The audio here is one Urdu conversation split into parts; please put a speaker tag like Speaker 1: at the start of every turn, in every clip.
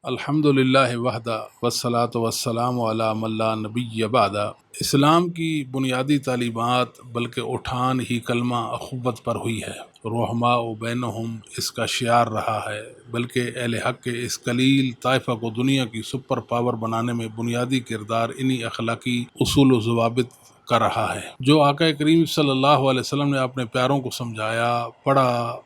Speaker 1: الحمدللہ وحدہ والصلاۃ والسلام علی من لا نبی بعدہ۔ اسلام کی بنیادی تعلیمات بلکہ اٹھان ہی کلمہ اخوت پر ہوئی ہے۔ رحماء بینہم اس کا شعار رہا ہے، بلکہ اہل حق کے اس قلیل طائفہ کو دنیا کی سپر پاور بنانے میں بنیادی کردار انہی اخلاقی اصول و ضوابط کا رہا ہے جو آقا کریم صلی اللہ علیہ وسلم نے اپنے پیاروں کو سمجھایا، پڑھا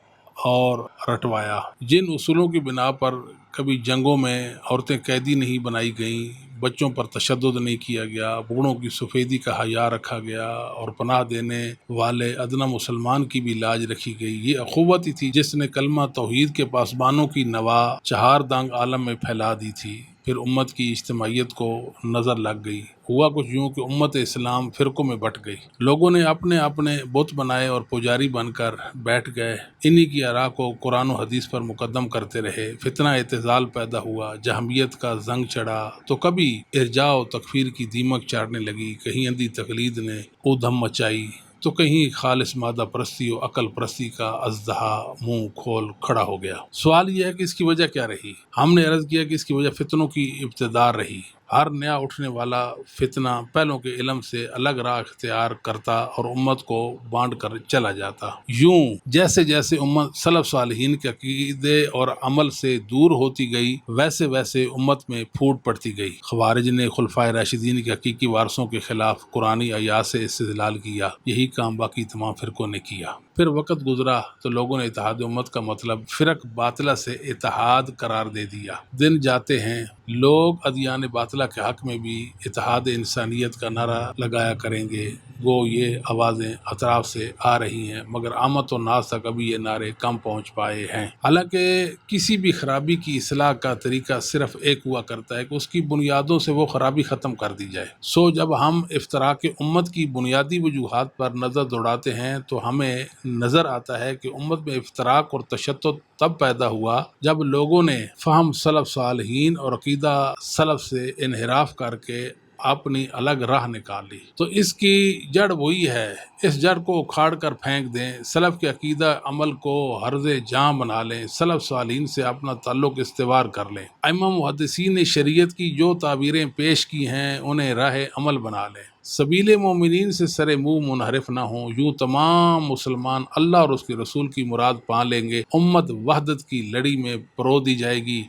Speaker 1: اور رٹوایا۔ جن اصولوں کی بنا پر کبھی جنگوں میں عورتیں قیدی نہیں بنائی گئیں، بچوں پر تشدد نہیں کیا گیا، بوڑھوں کی سفیدی کا حیا رکھا گیا اور پناہ دینے والے ادنیٰ مسلمان کی بھی لاج رکھی گئی، یہ اخوت ہی تھی جس نے کلمہ توحید کے پاسبانوں کی نوا چہار دانگ عالم میں پھیلا دی تھی۔ پھر امت کی اجتماعیت کو نظر لگ گئی، ہوا کچھ یوں کہ امت اسلام فرقوں میں بٹ گئی۔ لوگوں نے اپنے اپنے بت بنائے اور پجاری بن کر بیٹھ گئے، انہی کی آراء کو قرآن و حدیث پر مقدم کرتے رہے۔ فتنہ اعتزال پیدا ہوا، جہمیت کا زنگ چڑھا تو کبھی ارجاء و تکفیر کی دیمک چاڑنے لگی، کہیں اندھی تقلید نے اودھم مچائی تو کہیں خالص مادہ پرستی و عقل پرستی کا اژدہا منہ کھول کھڑا ہو گیا۔ سوال یہ ہے کہ اس کی وجہ کیا رہی؟ ہم نے عرض کیا کہ اس کی وجہ فتنوں کی ابتدار رہی۔ ہر نیا اٹھنے والا فتنہ پہلوں کے علم سے الگ راہ اختیار کرتا اور امت کو بانٹ کر چلا جاتا، یوں جیسے جیسے امت سلف صالحین کے عقیدے اور عمل سے دور ہوتی گئی ویسے ویسے امت میں پھوٹ پڑتی گئی۔ خوارج نے خلفائے راشدین کے حقیقی وارثوں کے خلاف قرآنی آیات سے استدلال کیا، یہی کام باقی تمام فرقوں نے کیا۔ پھر وقت گزرا تو لوگوں نے اتحاد امت کا مطلب فرق باطلہ سے اتحاد قرار دے دیا۔ دن جاتے ہیں لوگ ادیان باطلہ کے حق میں بھی اتحاد انسانیت کا نعرہ لگایا کریں گے، گو یہ آوازیں اطراف سے آ رہی ہیں، مگر عامت و ناس تک ابھی یہ نعرے کم پہنچ پائے ہیں۔ حالانکہ کسی بھی خرابی کی اصلاح کا طریقہ صرف ایک ہوا کرتا ہے کہ اس کی بنیادوں سے وہ خرابی ختم کر دی جائے۔ جب ہم افتراق امت کی بنیادی وجوہات پر نظر دوڑاتے ہیں تو ہمیں نظر آتا ہے کہ امت میں افتراق اور تشدد تب پیدا ہوا جب لوگوں نے فہم سلف صالحین اور عقیدہ سلف سے انحراف کر کے اپنی الگ راہ نکال لی۔ تو اس کی جڑ وہی ہے، اس جڑ کو اکھاڑ کر پھینک دیں، سلف کے عقیدہ عمل کو حرز جاں بنا لیں، سلف صالحین سے اپنا تعلق استوار کر لیں، ائمہ محدثین نے شریعت کی جو تعبیریں پیش کی ہیں انہیں راہ عمل بنا لیں، سبیل مومنین سے سر منہ منحرف نہ ہوں، یوں تمام مسلمان اللہ اور اس کے رسول کی مراد پا لیں گے، امت وحدت کی لڑی میں پرو دی جائے گی۔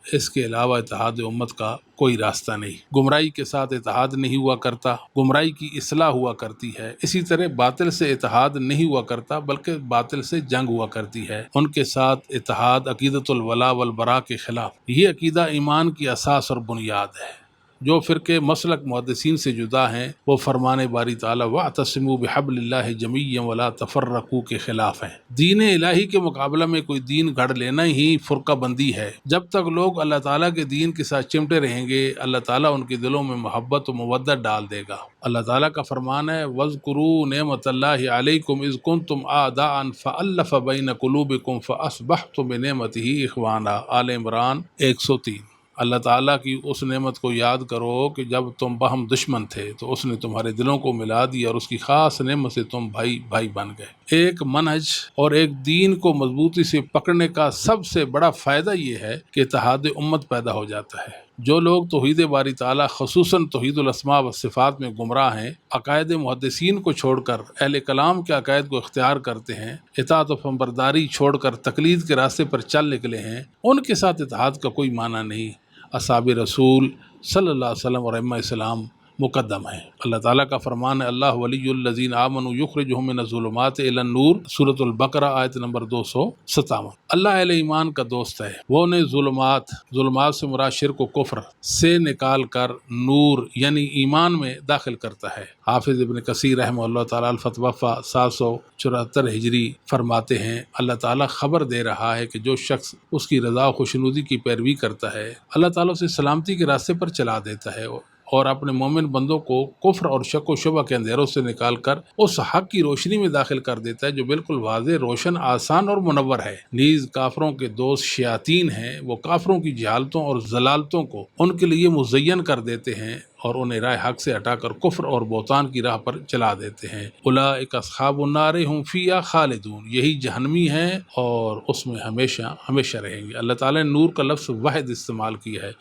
Speaker 1: اس کے علاوہ اتحاد امت کا کوئی راستہ نہیں۔ گمراہی کے ساتھ اتحاد نہیں ہوا کرتا، گمراہی کی اصلاح ہوا کرتی ہے۔ اسی طرح باطل سے اتحاد نہیں ہوا کرتا بلکہ باطل سے جنگ ہوا کرتی ہے۔ ان کے ساتھ اتحاد عقیدۃ الولاء والبراء کے خلاف، یہ عقیدہ ایمان کی اساس اور بنیاد ہے۔ جو فرقے مسلک محدثین سے جدا ہیں وہ فرمان باری تعالیٰ وَاعْتَصِمُوا بِحَبْلِ اللَّهِ جَمِيعًا وَلَا تَفَرَّقُوا کے خلاف ہیں۔ دین الہی کے مقابلہ میں کوئی دین گھڑ لینا ہی فرقہ بندی ہے۔ جب تک لوگ اللہ تعالیٰ کے دین کے ساتھ چمٹے رہیں گے اللہ تعالیٰ ان کے دلوں میں محبت و مودت ڈال دے گا۔ اللہ تعالیٰ کا فرمان ہے وَاذْكُرُوا نِعْمَتَ اللَّهِ عَلَيْكُمْ إِذْ كُنْتُمْ أَعْدَاءً فَأَلَّفَ بَيْنَ قُلُوبِكُمْ فَأَصْبَحْتُم بِنِعْمَتِهِ إِخْوَانًا، آل عمران 103۔ اللہ تعالیٰ کی اس نعمت کو یاد کرو کہ جب تم باہم دشمن تھے تو اس نے تمہارے دلوں کو ملا دیا اور اس کی خاص نعمت سے تم بھائی بھائی بن گئے۔ ایک منہج اور ایک دین کو مضبوطی سے پکڑنے کا سب سے بڑا فائدہ یہ ہے کہ اتحاد امت پیدا ہو جاتا ہے۔ جو لوگ توحید باری تعالیٰ خصوصاً توحید الاسماء والصفات میں گمراہ ہیں، عقائد محدثین کو چھوڑ کر اہل کلام کے عقائد کو اختیار کرتے ہیں، اطاعت و فرمانبرداری چھوڑ کر تقلید کے راستے پر چل نکلے ہیں، ان کے ساتھ اتحاد کا کوئی معنی نہیں۔ اصحاب رسول صلی اللہ علیہ وسلم اور ائمہ اسلام مقدم ہیں۔ اللہ تعالیٰ کا فرمان ہے اللہ ولی الذین آمنوا یخرجہم من الظلمات الی النور، سورۃ البقرہ آیت نمبر 257۔ اللہ اہل ایمان کا دوست ہے، وہ انہیں ظلمات سے مراد شرک و کفر سے نکال کر نور یعنی ایمان میں داخل کرتا ہے۔ حافظ ابن کثیر رحمہ اللہ تعالیٰ الفتوفا 774 ہجری فرماتے ہیں اللہ تعالیٰ خبر دے رہا ہے کہ جو شخص اس کی رضا و خوشنودی کی پیروی کرتا ہے اللہ تعالیٰ اسے سلامتی کے راستے پر چلا دیتا ہے اور اپنے مومن بندوں کو کفر اور شک و شبہ کے اندھیروں سے نکال کر اس حق کی روشنی میں داخل کر دیتا ہے جو بالکل واضح، روشن، آسان اور منور ہے۔ نیز کافروں کے دوست شیاطین ہیں، وہ کافروں کی جہالتوں اور ضلالتوں کو ان کے لیے مزین کر دیتے ہیں اور انہیں راہ حق سے ہٹا کر کفر اور بہتان کی راہ پر چلا دیتے ہیں۔ اولئک اصحاب النار هم فیہا خالدون، یہی جہنمی ہیں اور اس میں ہمیشہ ہمیشہ رہیں گے۔ اللہ تعالیٰ نے نور کا لفظ واحد استعمال کیا ہے،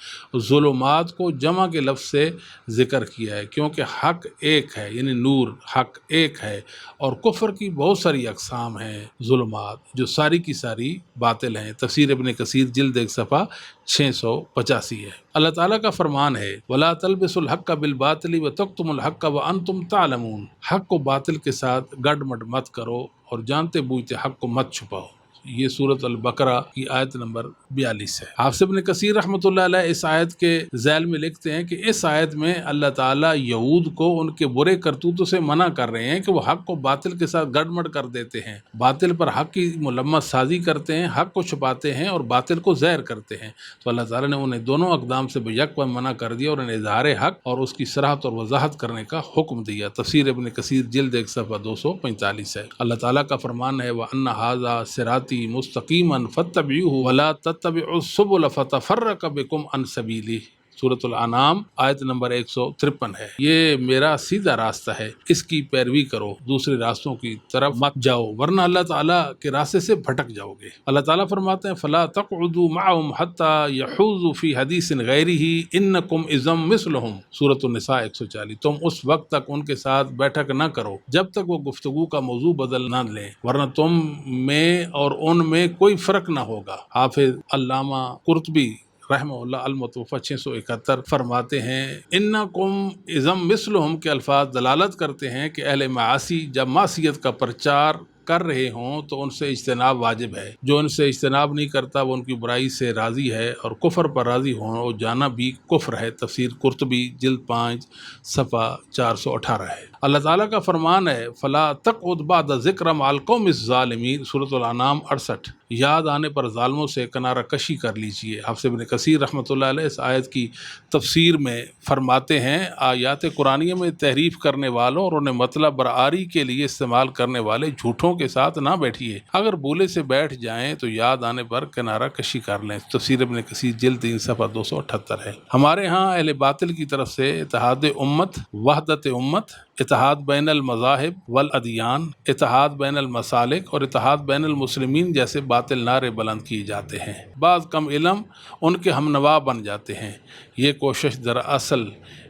Speaker 1: ظلمات کو جمع کے لفظ سے ذکر کیا ہے کیونکہ حق ایک ہے، یعنی نور حق ایک ہے، اور کفر کی بہت ساری اقسام ہیں ظلمات جو ساری کی ساری باطل ہیں۔ تفسیر ابن کثیر جلد 1 صفحہ 685 ہے۔ اللہ تعالیٰ کا فرمان ہے وَلَا تَلْبِسُوا الْحَقَّ بِالْبَاطِلِ وَتَكْتُمُوا الْحَقَّ وَأَنْتُمْ تَعْلَمُونَ، حق کو باطل کے ساتھ گڈ مڈ مت کرو اور جانتے بوجھتے حق کو مت چھپاؤ۔ یہ سورۃ البقرہ کی آیت نمبر 42 ہے۔ حافظ ابن کثیر رحمۃ اللہ علیہ اس آیت کے ذیل میں لکھتے ہیں کہ اس آیت میں اللہ تعالیٰ یہود کو ان کے برے کرتوتوں سے منع کر رہے ہیں کہ وہ حق کو باطل کے ساتھ گڑمڑ کر دیتے ہیں، باطل پر حق کی ملمت سازی کرتے ہیں، حق کو چھپاتے ہیں اور باطل کو ظاہر کرتے ہیں۔ تو اللہ تعالیٰ نے انہیں دونوں اقدام سے بیک منع کر دیا اور انہیں اظہار حق اور اس کی صراحت اور وضاحت کرنے کا حکم دیا۔ تفسیر ابن کثیر جلد 1 صفحہ 245 ہے۔ اللہ تعالیٰ کا فرمان ہے وَأَنَّ هَذَا صِرَاطِي مُسْتَقِيمًا فَاتَّبِعُوهُ وَلَا تَتَّبِعُوا السُّبُلَ فَتَفَرَّقَ بِكُمْ عَنْ سَبِيلِهِ۔ سورۃ الانعام آیت نمبر 153 ہے۔ یہ میرا سیدھا راستہ ہے، اس کی پیروی کرو، دوسرے راستوں کی طرف مت جاؤ ورنہ اللہ تعالیٰ کے راستے سے بھٹک جاؤ گے۔ اللہ تعالیٰ فرماتے ہیں فَلَا تَقْعُدُوا مَعَهُمْ حَتَّى يَحُوزُوا فِي حَدِيثٍ غَيْرِهِ إِنَّكُمْ إِذًا مِثْلُهُمْ۔ سورۃ النساء 140۔ تم اس وقت تک ان کے ساتھ بیٹھک نہ کرو جب تک وہ گفتگو کا موضوع بدل نہ لیں، ورنہ تم میں اور ان میں کوئی فرق نہ ہوگا۔ حافظ علامہ قرطبی رحمہ اللہ المتوفہ 671 فرماتے ہیں انکم اذم مثلہم کے الفاظ دلالت کرتے ہیں کہ اہل معاصی جب معصیت کا پرچار کر رہے ہوں تو ان سے اجتناب واجب ہے، جو ان سے اجتناب نہیں کرتا وہ ان کی برائی سے راضی ہے، اور کفر پر راضی ہونا اور جانا بھی کفر ہے۔ تفسیر قرطبی جلد 5 صفحہ 418 ہے۔ اللہ تعالیٰ کا فرمان ہے فلا تقعد بعد ذکر مع القوم الظالمین، سورۃ الانعام 68۔ یاد آنے پر ظالموں سے کنارہ کشی کر لیجئے۔ حافظ ابن کثیر رحمۃ اللہ علیہ اس آیت کی تفسیر میں فرماتے ہیں آیات قرآنیہ میں تحریف کرنے والوں اور انہیں مطلب برآری کے لیے استعمال کرنے والے جھوٹوں کے ساتھ نہ بیٹھیے، اگر بولے سے بیٹھ جائیں تو یاد آنے پر کنارہ کشی کر لیں۔ تفسیر ابن کثیر جلد 3 صفحہ 278 ہے۔ ہمارے ہاں اہل باطل کی طرف سے اتحاد امت، وحدت امت، اتحاد بین المذاہب والادیان، اتحاد بین المسالک اور اتحاد بین المسلمین جیسے باطل نعرے بلند کیے جاتے ہیں۔ بعض کم علم ان کے ہم نوا بن جاتے ہیں۔ یہ کوشش دراصل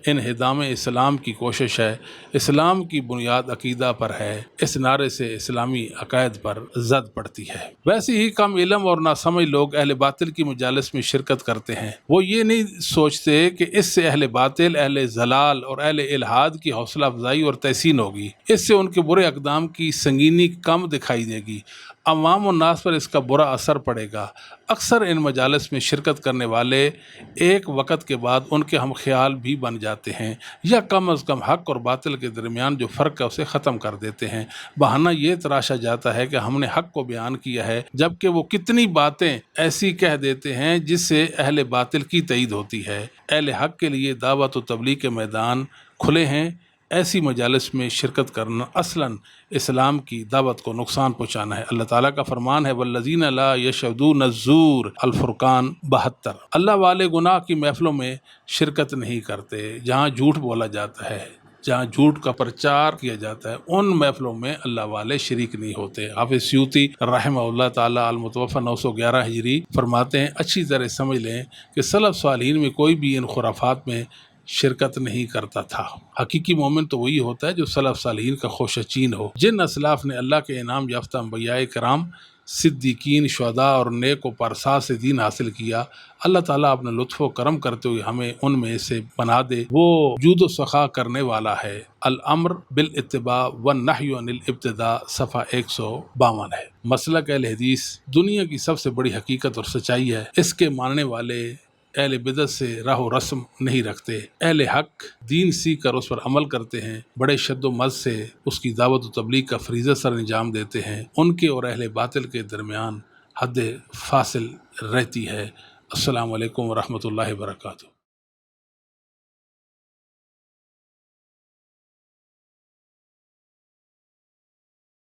Speaker 1: انہدام اسلام کی کوشش ہے۔ اسلام کی بنیاد عقیدہ پر ہے، اس نعرے سے اسلامی عقائد پر زد پڑتی ہے۔ ویسے ہی کم علم اور ناسمجھ لوگ اہل باطل کی مجالس میں شرکت کرتے ہیں، وہ یہ نہیں سوچتے کہ اس سے اہل باطل، اہل ضلال اور اہل الحاد کی حوصلہ افزائی اور تحسین ہوگی، اس سے ان کے برے اقدام کی سنگینی کم دکھائی دے گی، عوام الناس پر اس کا برا اثر پڑے گا۔ اکثر ان مجالس میں شرکت کرنے والے ایک وقت کے بعد ان کے ہم خیال بھی بن جاتے ہیں، یا کم از کم حق اور باطل کے درمیان جو فرق ہے اسے ختم کر دیتے ہیں۔ بہانہ یہ تراشا جاتا ہے کہ ہم نے حق کو بیان کیا ہے، جبکہ وہ کتنی باتیں ایسی کہہ دیتے ہیں جس سے اہل باطل کی تائید ہوتی ہے۔ اہل حق کے لیے دعوت و تبلیغ کے میدان کھلے ہیں، ایسی مجالس میں شرکت کرنا اصلاً اسلام کی دعوت کو نقصان پہنچانا ہے۔ اللہ تعالیٰ کا فرمان ہے والذین لا یشہدون الزور، الفرقان 72۔ اللہ والے گناہ کی محفلوں میں شرکت نہیں کرتے، جہاں جھوٹ بولا جاتا ہے، جہاں جھوٹ کا پرچار کیا جاتا ہے، ان محفلوں میں اللہ والے شریک نہیں ہوتے۔ حافظ سیوطی رحمہ اللہ تعالیٰ المتوفہ 911 ہجری فرماتے ہیں اچھی طرح سمجھ لیں کہ سلف صالحین میں کوئی بھی ان خرافات میں شرکت نہیں کرتا تھا۔ حقیقی مومن تو وہی ہوتا ہے جو سلف صالحین کا خوشچین ہو۔ جن اسلاف نے اللہ کے انعام یافتہ انبیاء کرام، صدیقین، شہداء اور نیک و پرسا سے دین حاصل کیا، اللہ تعالیٰ اپنے لطف و کرم کرتے ہوئے ہمیں ان میں سے بنا دے۔ وہ جود و سخا کرنے والا ہے۔ الامر بالاتباع والنہی عن الابتداع صفحہ 152 ہے۔ مسلک اہل حدیث دنیا کی سب سے بڑی حقیقت اور سچائی ہے۔ اس کے ماننے والے اہل بدعت سے راہ و رسم نہیں رکھتے، اہل حق دین سیکھ کر اس پر عمل کرتے ہیں، بڑے شد و مز سے اس کی دعوت و تبلیغ کا فریضہ سر انجام دیتے ہیں۔ ان کے اور اہل باطل کے درمیان حد فاصل رہتی ہے۔ السلام علیکم ورحمۃ اللہ وبرکاتہ۔